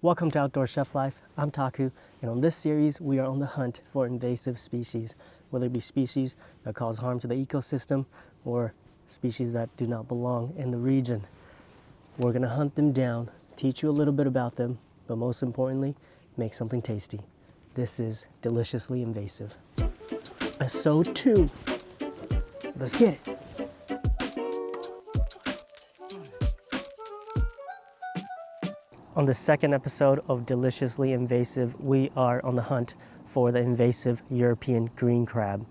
Welcome to Outdoor Chef Life. I'm Taku, and on this series we are on the hunt for invasive species, whether it be species that cause harm to the ecosystem or species that do not belong in the region. We're going to hunt them down, teach you a little bit about them, but most importantly, make something tasty. This is Deliciously Invasive. Episode 2. Let's get it. On the second episode of Deliciously Invasive, we are on the hunt for the invasive European green crab.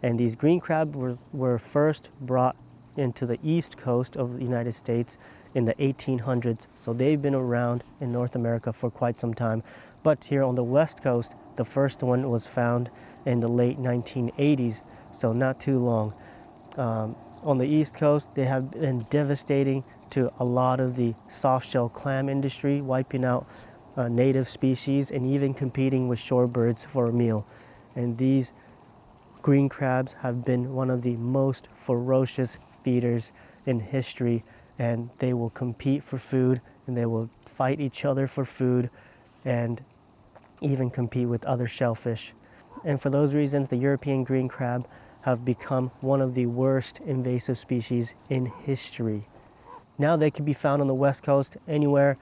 And these green crab were first brought into the east coast of the United States in the 1800s. So they've been around in North America for quite some time. But here on the west coast, the first one was found in the late 1980s, so not too long. On the east coast, they have been devastating to a lot of the soft-shell clam industry, wiping out native species and even competing with shorebirds for a meal. And these green crabs have been one of the most ferocious feeders in history, and they will compete for food, and they will fight each other for food, and even compete with other shellfish. And for those reasons, the European green crab have become one of the worst invasive species in history. Now they can be found on the west coast, anywhere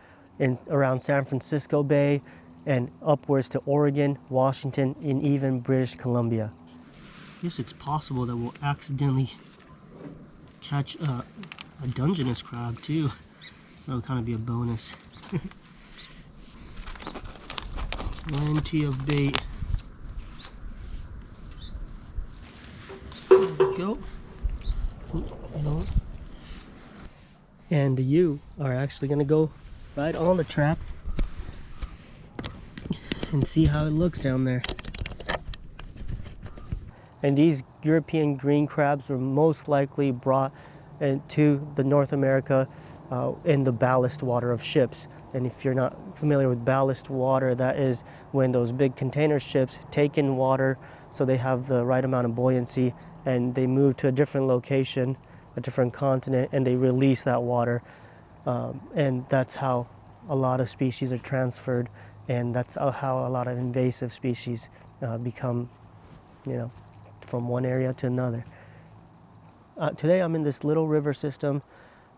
around San Francisco Bay and upwards to Oregon, Washington, and even British Columbia. I guess it's possible that we'll accidentally catch a Dungeness crab too. That'll kind of be a bonus. Plenty of bait. There we go. No. And you are actually going to go right on the trap and see how it looks down there. And these European green crabs were most likely brought into the North America in the ballast water of ships. And if you're not familiar with ballast water, that is when those big container ships take in water so they have the right amount of buoyancy, and they move to a different location, a different continent, and they release that water. And that's how a lot of species are transferred, and that's how a lot of invasive species become, from one area to another. Today I'm in this little river system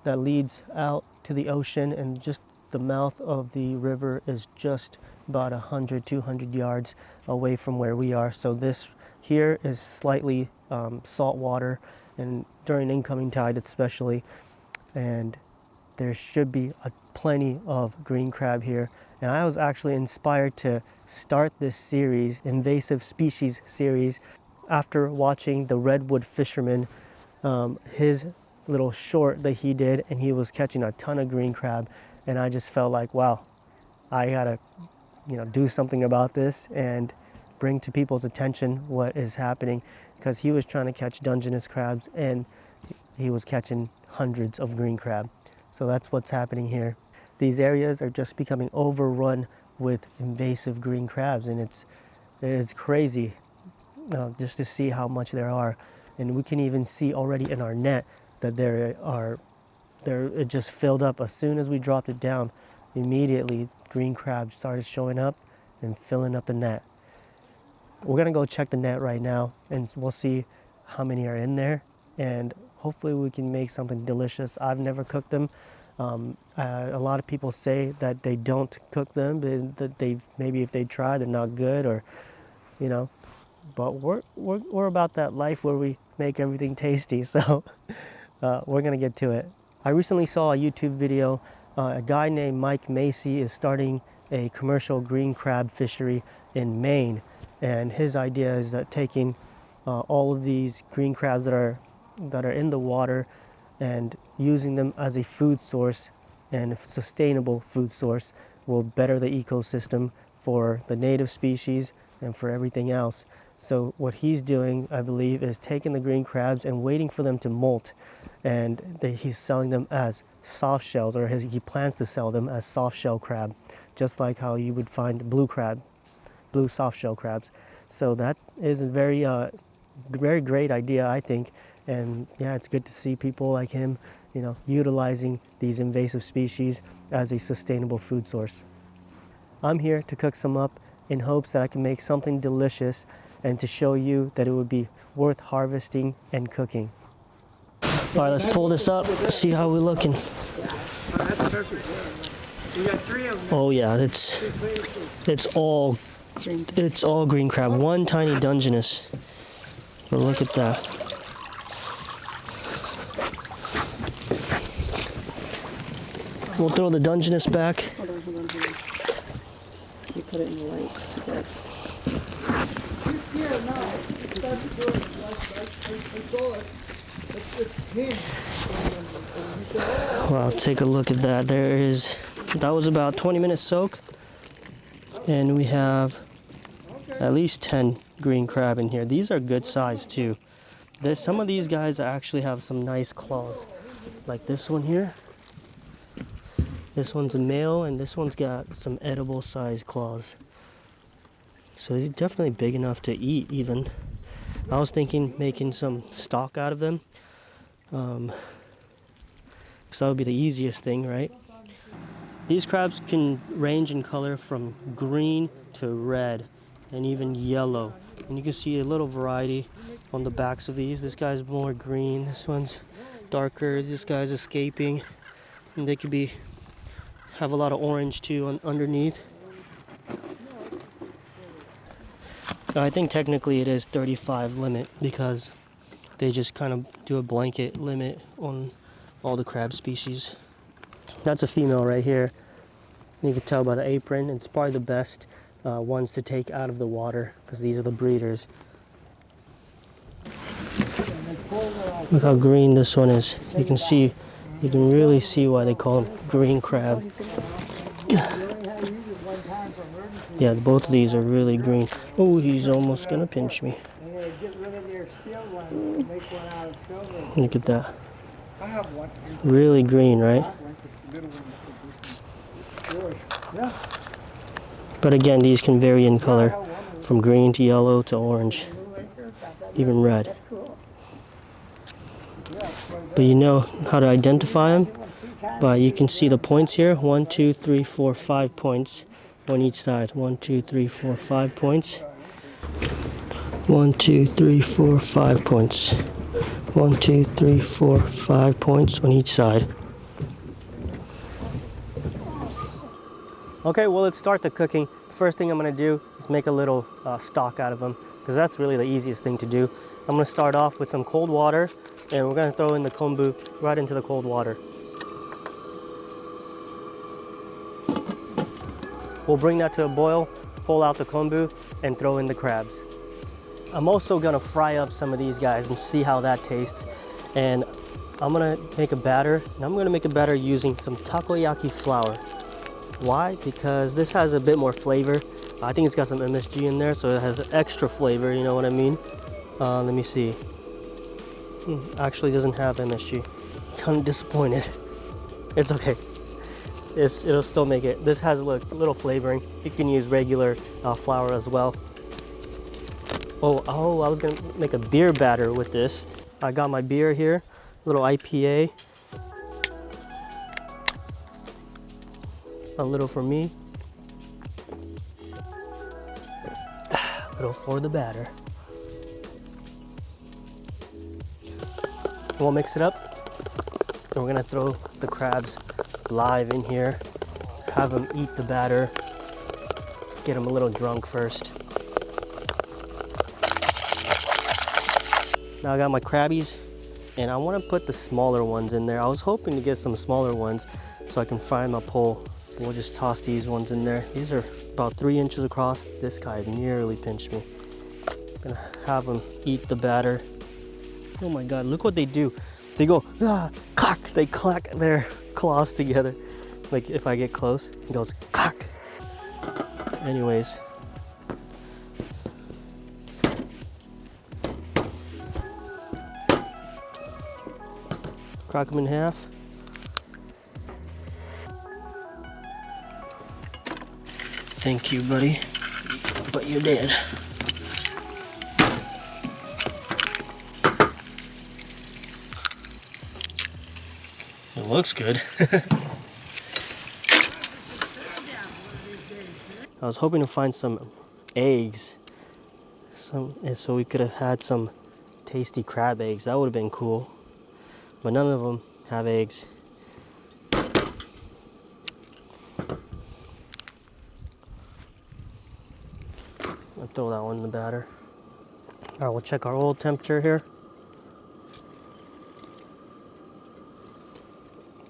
that leads out to the ocean, and just the mouth of the river is just about 100-200 yards away from where we are. So this here is slightly salt water, and during incoming tide especially, and there should be plenty of green crab here. And I was actually inspired to start this series, invasive species series, after watching the redwood fisherman, his little short that he did, and he was catching a ton of green crab. And I just felt like, wow, I gotta do something about this and bring to people's attention what is happening, because he was trying to catch Dungeness crabs and he was catching hundreds of green crab. So that's what's happening here. These areas are just becoming overrun with invasive green crabs, and it's crazy just to see how much there are. And we can even see already in our net that it just filled up. As soon as we dropped it down, immediately green crabs started showing up and filling up the net. We're gonna go check the net right now, and we'll see how many are in there, and hopefully we can make something delicious. I've never cooked them. A lot of people say that they don't cook them, that maybe if they try, they're not good, or but we're about that life where we make everything tasty. So we're gonna get to it. I recently saw a YouTube video. A guy named Mike Macy is starting a commercial green crab fishery in Maine, and his idea is that taking all of these green crabs that are in the water and using them as a food source, and a sustainable food source, will better the ecosystem for the native species and for everything else. So what he's doing, I believe, is taking the green crabs and waiting for them to molt, and he's selling them as soft shells, or he plans to sell them as soft shell crab, just like how you would find blue soft shell crabs. So that is a very great idea, I think. And yeah, it's good to see people like him, utilizing these invasive species as a sustainable food source. I'm here to cook some up in hopes that I can make something delicious and to show you that it would be worth harvesting and cooking. All right, let's pull this up, see how we're looking. Oh yeah, it's all green crab. One tiny Dungeness. But look at that. We'll throw the Dungeness back. Hold on. You put it in the light. Good. Well, take a look at that. That was about 20 minutes soak. And we have at least 10 green crab in here. These are good size too. Some of these guys actually have some nice claws. Like this one here. This one's a male and this one's got some edible size claws. So they're definitely big enough to eat even. I was thinking making some stock out of them. Because that would be the easiest thing, right? These crabs can range in color from green to red and even yellow. And you can see a little variety on the backs of these. This guy's more green, this one's darker, this guy's escaping. And they could have a lot of orange too underneath. I think technically it is 35 limit because they just kind of do a blanket limit on all the crab species. That's a female right here. You can tell by the apron. It's probably the best ones to take out of the water because these are the breeders. Look how green this one is. You can really see why they call them green crab. Yeah, both of these are really green. Oh, he's almost gonna pinch me. Look at that. Really green, right? But again, these can vary in color from green to yellow to orange, even red. But you know how to identify them? But you can see the points here. 1, 2, 3, 4, 5 points on each side. 1, 2, 3, 4, 5 points. 1, 2, 3, 4, 5 points. 1, 2, 3, 4, 5 points on each side. Okay, well, let's start the cooking. The first thing I'm gonna do is make a little stock out of them because that's really the easiest thing to do. I'm gonna start off with some cold water and we're gonna throw in the kombu right into the cold water. We'll bring that to a boil, pull out the kombu, and throw in the crabs. I'm also gonna fry up some of these guys and see how that tastes. And I'm gonna make a batter, and I'm gonna make a batter using some takoyaki flour. Why? Because this has a bit more flavor. I think it's got some MSG in there, so it has extra flavor, you know what I mean? Let me see. Actually doesn't have MSG. Kind of disappointed. It's okay. It'll still make it. This has a little flavoring. You can use regular flour as well. Oh, I was gonna make a beer batter with this. I got my beer here, little IPA. A little for me. A little for the batter. We'll mix it up. And we're gonna throw the crabs live in here. Have them eat the batter. Get them a little drunk first. Now I got my crabbies and I want to put the smaller ones in there. I was hoping to get some smaller ones so I can fry them up whole. We'll just toss these ones in there. These are about 3 inches across. This guy nearly pinched me. I'm gonna have them eat the batter. Oh my God, look what they do. They go, clack, they clack their claws together. Like if I get close, it goes clack. Anyways. Crack them in half. Thank you, buddy, but you're dead. It looks good. I was hoping to find some eggs, and so we could have had some tasty crab eggs. That would have been cool, but none of them have eggs. I'll throw that one in the batter. All right, we'll check our oil temperature here.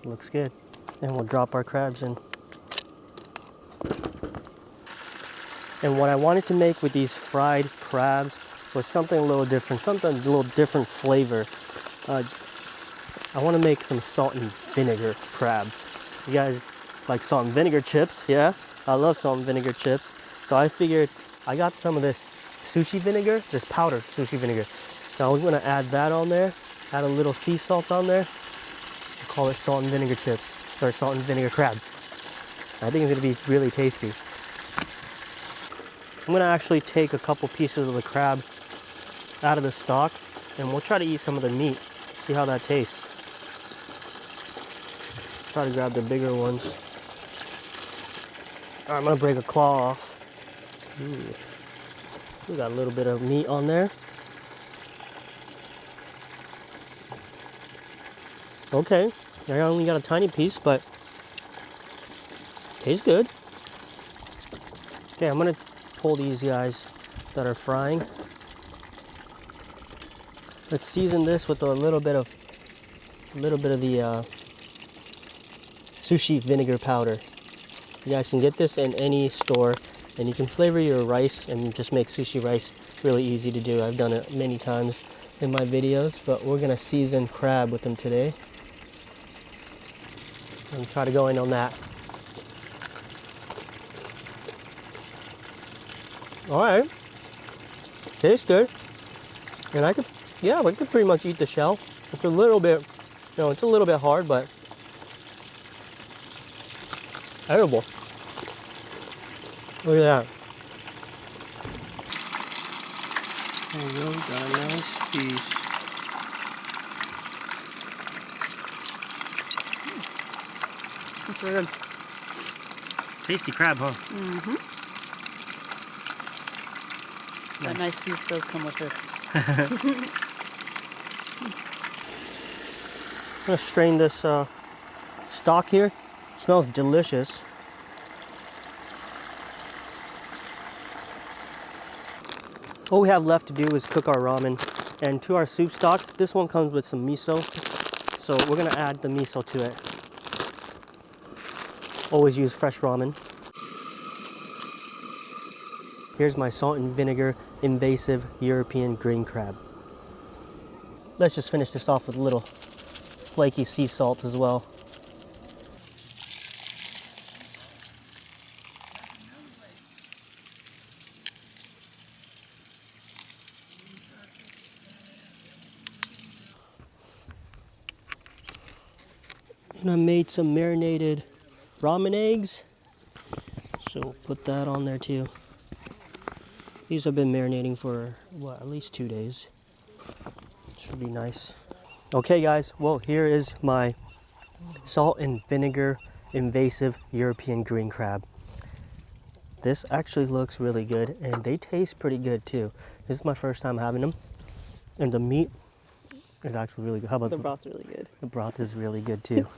Looks good. And we'll drop our crabs in. And what I wanted to make with these fried crabs was something a little different, something a little different flavor. I want to make some salt and vinegar crab. You guys like salt and vinegar chips, yeah? I love salt and vinegar chips. So I figured I got some of this sushi vinegar, this powdered sushi vinegar. So I was going to add that on there, add a little sea salt on there. Call it salt and vinegar chips, or salt and vinegar crab. I think it's going to be really tasty. I'm going to actually take a couple pieces of the crab out of the stock, and we'll try to eat some of the meat, see how that tastes. Try to grab the bigger ones. All right, I'm going to break a claw off. Ooh. We got a little bit of meat on there. Okay, I only got a tiny piece, but tastes good. Okay, I'm gonna pull these guys that are frying. Let's season this with a little bit of the sushi vinegar powder. You guys can get this in any store, and you can flavor your rice and just make sushi rice really easy to do. I've done it many times in my videos, but we're gonna season crab with them today. And try to go in on that. All right, tastes good. And I could pretty much eat the shell. It's a little bit, it's a little bit hard, but edible. Look at that. There you go, got a nice piece. It's really good. Tasty crab, huh? Mm-hmm. That nice piece does come with this. I'm gonna strain this stock here. Smells delicious. All we have left to do is cook our ramen. And to our soup stock, this one comes with some miso. So we're gonna add the miso to it. Always use fresh ramen. Here's my salt and vinegar invasive European green crab. Let's just finish this off with a little flaky sea salt as well. And I made some marinated ramen eggs, so put that on there too. These have been marinating for, what, at least 2 days. Should be nice. Okay guys, well here is my salt and vinegar invasive European green crab. This actually looks really good, and they taste pretty good too. This is my first time having them, and the meat is actually really good. How about The broth's really good. The broth is really good too.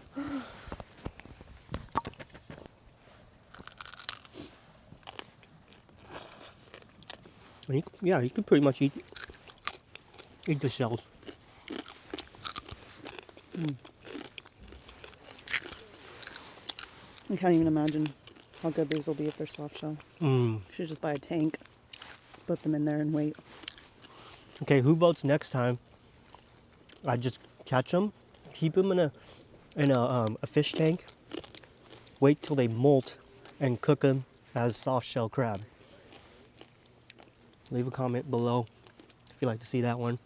Yeah, you can pretty much eat the shells. I can't even imagine how good these will be if they're soft shell. Should just buy a tank, put them in there and wait. Okay, who votes next time? I just catch them, keep them in a fish tank, wait till they molt, and cook them as soft shell crab. Leave a comment below if you'd like to see that one.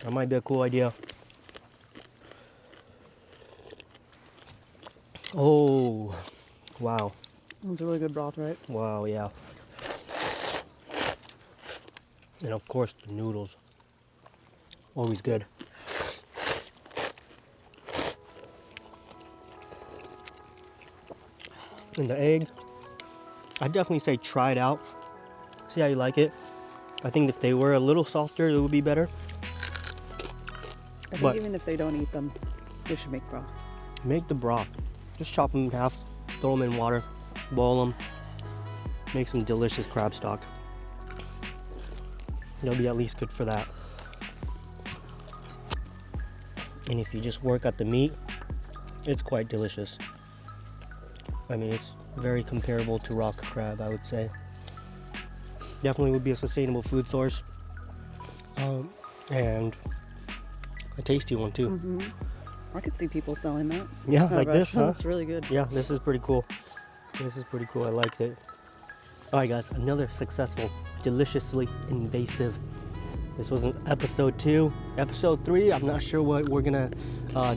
That might be a cool idea. Oh, wow. It's a really good broth, right? Wow, yeah. And of course, the noodles. Always good. And the egg. I'd definitely say try it out. See how you like it. I think if they were a little softer, it would be better. I think But even if they don't eat them, they should make broth. make the broth. Just chop them in half, throw them in water, boil them, make some delicious crab stock. They'll be at least good for that. And if you just work at the meat, it's quite delicious. I mean, it's very comparable to rock crab, I would say. Definitely would be a sustainable food source. And a tasty one too. I could see people selling that. Yeah, at a like this, huh? restaurant. It's really good. Yeah, this is pretty cool. This is pretty cool. I liked it. All right, guys, another successful, deliciously invasive. This was an episode 2. Episode 3, I'm not sure what we're gonna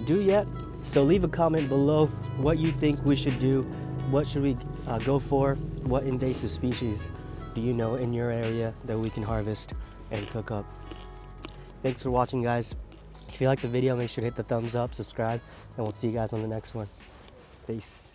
do yet. So leave a comment below what you think we should do. What should we go for? What invasive species do you know in your area that we can harvest and cook up? Thanks for watching, guys. If you like the video, make sure to hit the thumbs up, subscribe, and we'll see you guys on the next one. Peace.